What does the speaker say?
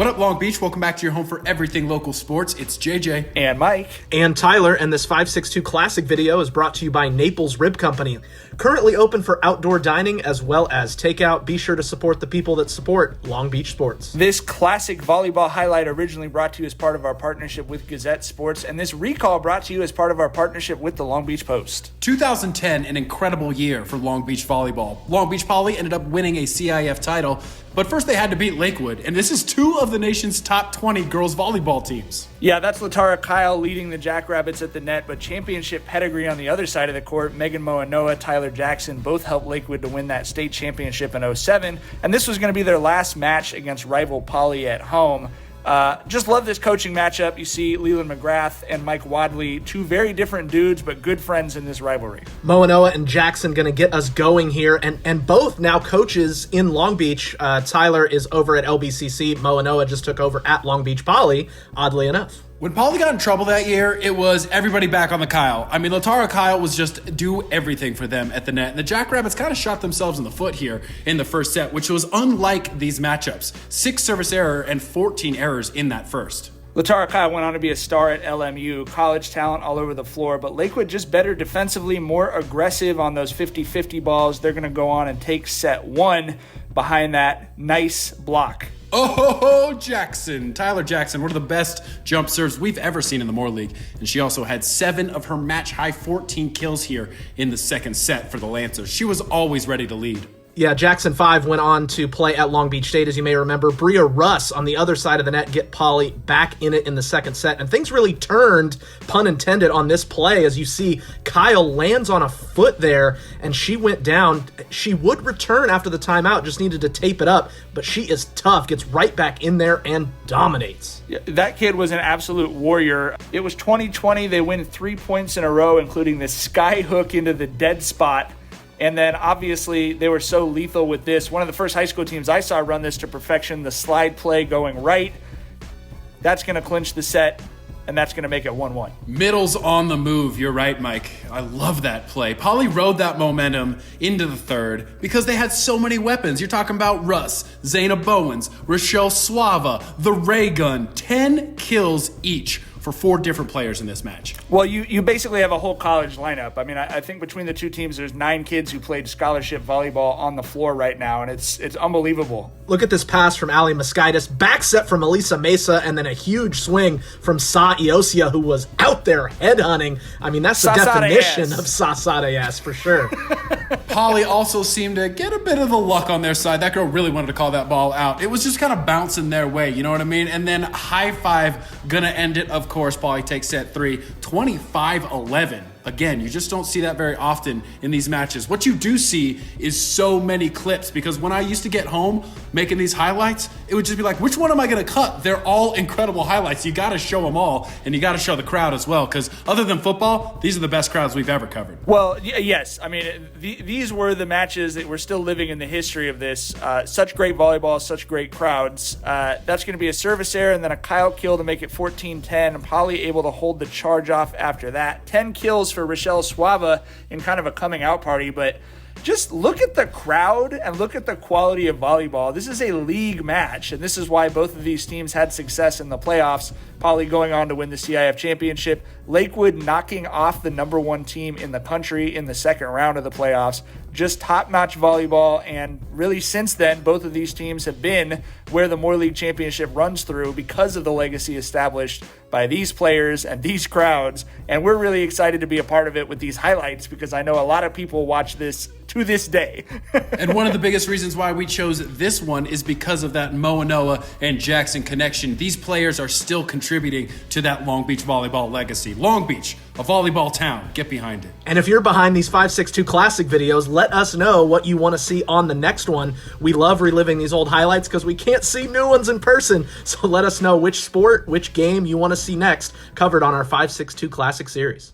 What up, Long Beach? Welcome back to your home for everything local sports. It's JJ. And Mike. And Tyler, and this 562 Classic video is brought to you by Naples Rib Company. Currently open for outdoor dining as well as takeout. Be sure to support the people that support Long Beach sports. This classic volleyball highlight originally brought to you as part of our partnership with Gazette Sports, and this recall brought to you as part of our partnership with the Long Beach Post. 2010, an incredible year for Long Beach volleyball. Long Beach Poly ended up winning a CIF title, but first they had to beat Lakewood, and this is two of the nation's top 20 girls volleyball teams. Yeah, that's Latara Kyle leading the Jackrabbits at the net, but championship pedigree on the other side of the court. Megan Moanoa, Tyler Jackson both helped Lakewood to win that state championship in 07, and this was going to be their last match against rival Poly at home. Just love this coaching matchup. You see Leland McGrath and Mike Wadley, two very different dudes, but good friends in this rivalry. Moanoa and Jackson going to get us going here, and both now coaches in Long Beach. Tyler is over at LBCC. Moanoa just took over at Long Beach Poly, oddly enough. When Poly got in trouble that year, it was everybody back on the Kyle. I mean, Latara Kyle was just do everything for them at the net. And the Jackrabbits kind of shot themselves in the foot here in the first set, which was unlike these matchups. 6 service error and 14 errors in that first. Latara Kyle went on to be a star at LMU, college talent all over the floor, but Lakewood just better defensively, more aggressive on those 50-50 balls. They're going to go on and take set 1 behind that nice block. Oh, Jackson. Tyler Jackson, one of the best jump serves we've ever seen in the Moore League. And she also had 7 of her match-high 14 kills here in the second set for the Lancers. She was always ready to lead. Yeah, Jackson 5 went on to play at Long Beach State, as you may remember. Bria Russ on the other side of the net get Poly back in it in the second set. And things really turned, pun intended, on this play as you see Kyle lands on a foot there and she went down. She would return after the timeout, just needed to tape it up, but she is tough, gets right back in there and dominates. Yeah, that kid was an absolute warrior. It was 2020. They win 3 points in a row, including the sky hook into the dead spot. And then, obviously, they were so lethal with this. One of the first high school teams I saw run this to perfection, the slide play going right. That's going to clinch the set, and that's going to make it 1-1. Middle's on the move. You're right, Mike. I love that play. Poly rode that momentum into the third because they had so many weapons. You're talking about Russ, Zayna Bowens, Rochelle Suava, the Ray Gun. 10 kills each for 4 different players in this match. Well, you basically have a whole college lineup. I mean, I think between the two teams, there's 9 kids who played scholarship volleyball on the floor right now, and it's unbelievable. Look at this pass from Ali Moskaitis, back set from Elisa Mesa, and then a huge swing from Sa Iosia, who was out there headhunting. I mean, that's the definition of Sasada ass for sure. Poly also seemed to get a bit of the luck on their side. That girl really wanted to call that ball out. It was just kind of bouncing their way, you know what I mean? And then high five, gonna end it, of course. Poly takes set 3, 25-11. Again, you just don't see that very often in these matches. What you do see is so many clips, because when I used to get home making these highlights, it would just be like, which one am I going to cut? They're all incredible highlights. You got to show them all, and you got to show the crowd as well, because other than football, these are the best crowds we've ever covered. Well, yes. I mean, these were the matches that we're still living in the history of this. Such great volleyball, such great crowds. That's going to be a service error and then a Kyle kill to make it 14-10. Poly able to hold the charge off after that. 10 kills for Rochelle Suava in kind of a coming out party, but just look at the crowd and look at the quality of volleyball. This is a league match, and this is why both of these teams had success in the playoffs. Poly going on to win the CIF championship. Lakewood knocking off the number 1 team in the country in the second round of the playoffs. Just top-notch volleyball, and really since then, both of these teams have been where the Moore League Championship runs through because of the legacy established by these players and these crowds, and we're really excited to be a part of it with these highlights because I know a lot of people watch this to this day. And one of the biggest reasons why we chose this one is because of that Moanoa and Jackson connection. These players are still contributing to that Long Beach volleyball legacy. Long Beach, a volleyball town. Get behind it. And if you're behind these 562 Classic videos, let us know what you want to see on the next one. We love reliving these old highlights because we can't see new ones in person. So let us know which sport, which game you want to see next covered on our 562 Classic series.